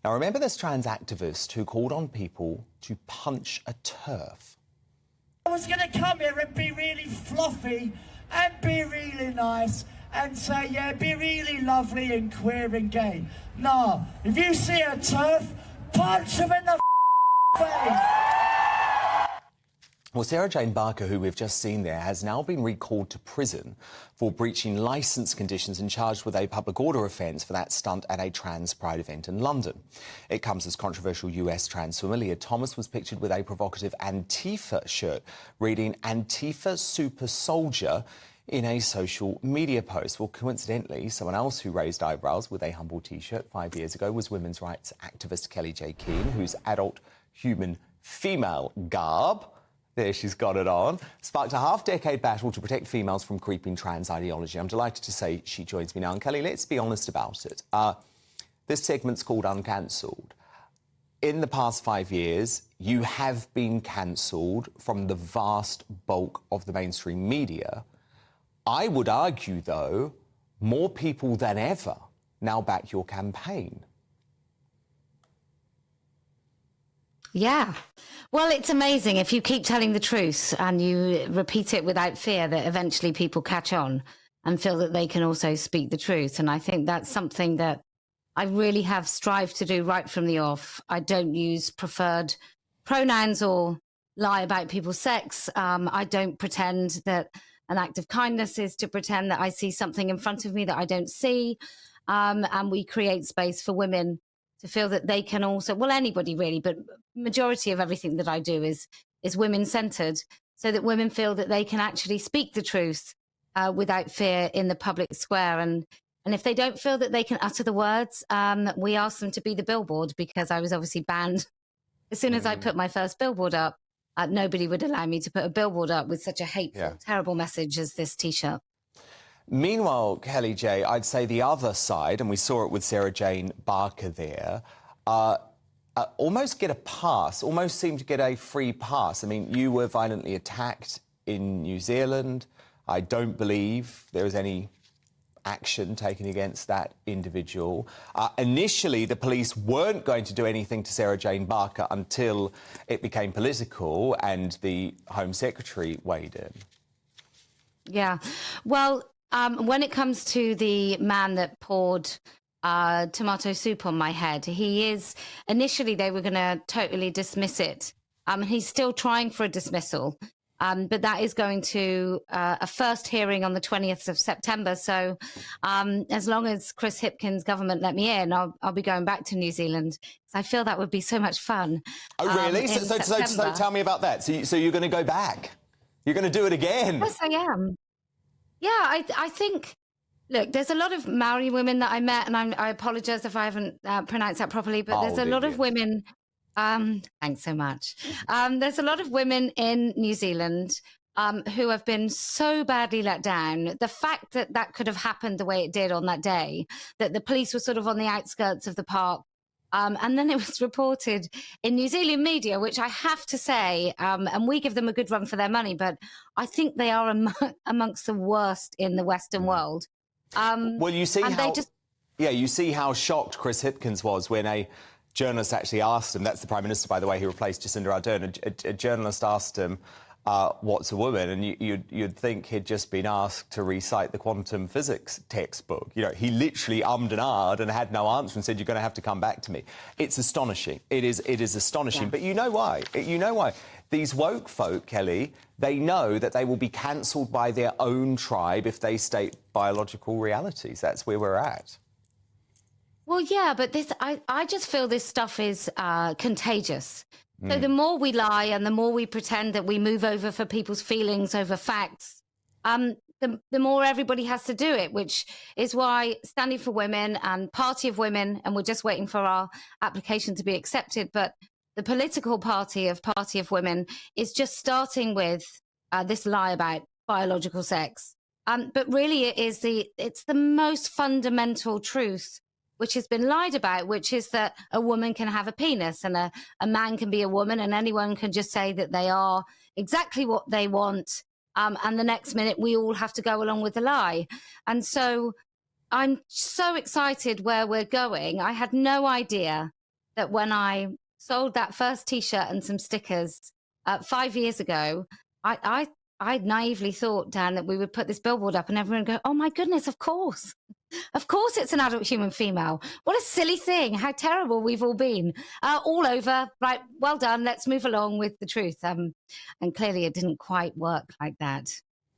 Now, remember this trans activist who called on people to punch a turf? I was going to come here and be really fluffy and be really nice and say, yeah, be really lovely and queer and gay. No, if you see a turf, punch him in the face. Well, Sarah Jane Barker, who we've just seen there, has now been recalled to prison for breaching licence conditions and charged with a public order offence for that stunt at a trans pride event in London. It comes as controversial US trans swimmer Leah Thomas was pictured with a provocative Antifa shirt reading Antifa Super Soldier in a social media post. Well, coincidentally, someone else who raised eyebrows with a humble T-shirt 5 years ago was women's rights activist Kellie Jay Keen, whose adult human female garb, there she's got it on, sparked a half-decade battle to protect females from creeping trans ideology. I'm delighted to say she joins me now. And Kellie, let's be honest about it. This segment's called Uncancelled. In the past 5 years, you have been cancelled from the vast bulk of the mainstream media. I would argue, though, more people than ever now back your campaign. Yeah. Well, it's amazing if you keep telling the truth and you repeat it without fear that eventually people catch on and feel that they can also speak the truth. And I think that's something that I really have strived to do right from the off. I don't use preferred pronouns or lie about people's sex. I don't pretend that an act of kindness is to pretend that I see something in front of me that I don't see. And we create space for women to feel that they can also, well, anybody really, but majority of everything that I do is women-centered, so that women feel that they can actually speak the truth without fear in the public square. And if they don't feel that they can utter the words, we ask them to be the billboard, because I was obviously banned. As soon as I put my first billboard up, nobody would allow me to put a billboard up with such a hateful, terrible message as this T-shirt. Meanwhile, Kellie Jay, I'd say the other side, and we saw it with Sarah Jane Barker there, almost get a pass, almost seem to get a free pass. I mean, you were violently attacked in New Zealand. I don't believe there was any action taken against that individual. Initially, the police weren't going to do anything to Sarah Jane Barker until it became political and the Home Secretary weighed in. Yeah. Well, when it comes to the man that poured tomato soup on my head, he is, initially they were going to totally dismiss it. He's still trying for a dismissal, but that is going to a first hearing on the 20th of September. So as long as Chris Hipkins' government let me in, I'll be going back to New Zealand. I feel that would be so much fun. Oh, really? So tell me about that. So you're going to go back? You're going to do it again? Yes, I am. Yeah, I think, look, there's a lot of Maori women that I met, and I apologise if I haven't pronounced that properly, but there's a lot of women, thanks so much. There's a lot of women in New Zealand who have been so badly let down. The fact that that could have happened the way it did on that day, that the police were sort of on the outskirts of the park, and then it was reported in New Zealand media, which I have to say, and we give them a good run for their money, but I think they are amongst the worst in the Western world. Well, you see you see how shocked Chris Hipkins was when a journalist actually asked him, that's the Prime Minister, by the way, who replaced Jacinda Ardern, a journalist asked him, what's a woman? And you'd think he'd just been asked to recite the quantum physics textbook. You know, he literally ummed and ahed and had no answer and said, you're going to have to come back to me. It's astonishing. It is astonishing. Yeah. But you know why? You know why? These woke folk, Kellie, they know that they will be cancelled by their own tribe if they state biological realities. That's where we're at. Well, yeah, but I just feel this stuff is contagious. So the more we lie and the more we pretend that we move over for people's feelings over facts, the more everybody has to do it, which is why Standing for Women and Party of Women, and we're just waiting for our application to be accepted, but the political party of Women is just starting with this lie about biological sex. But really it's the most fundamental truth which has been lied about, which is that a woman can have a penis and a man can be a woman, and anyone can just say that they are exactly what they want. And the next minute we all have to go along with the lie. And so I'm so excited where we're going. I had no idea that when I sold that first T-shirt and some stickers 5 years ago, I naively thought, Dan, that we would put this billboard up and everyone would go, oh my goodness, of course. Of course it's an adult human female. What a silly thing. How terrible we've all been. All over. Right, well done. Let's move along with the truth. And clearly it didn't quite work like that.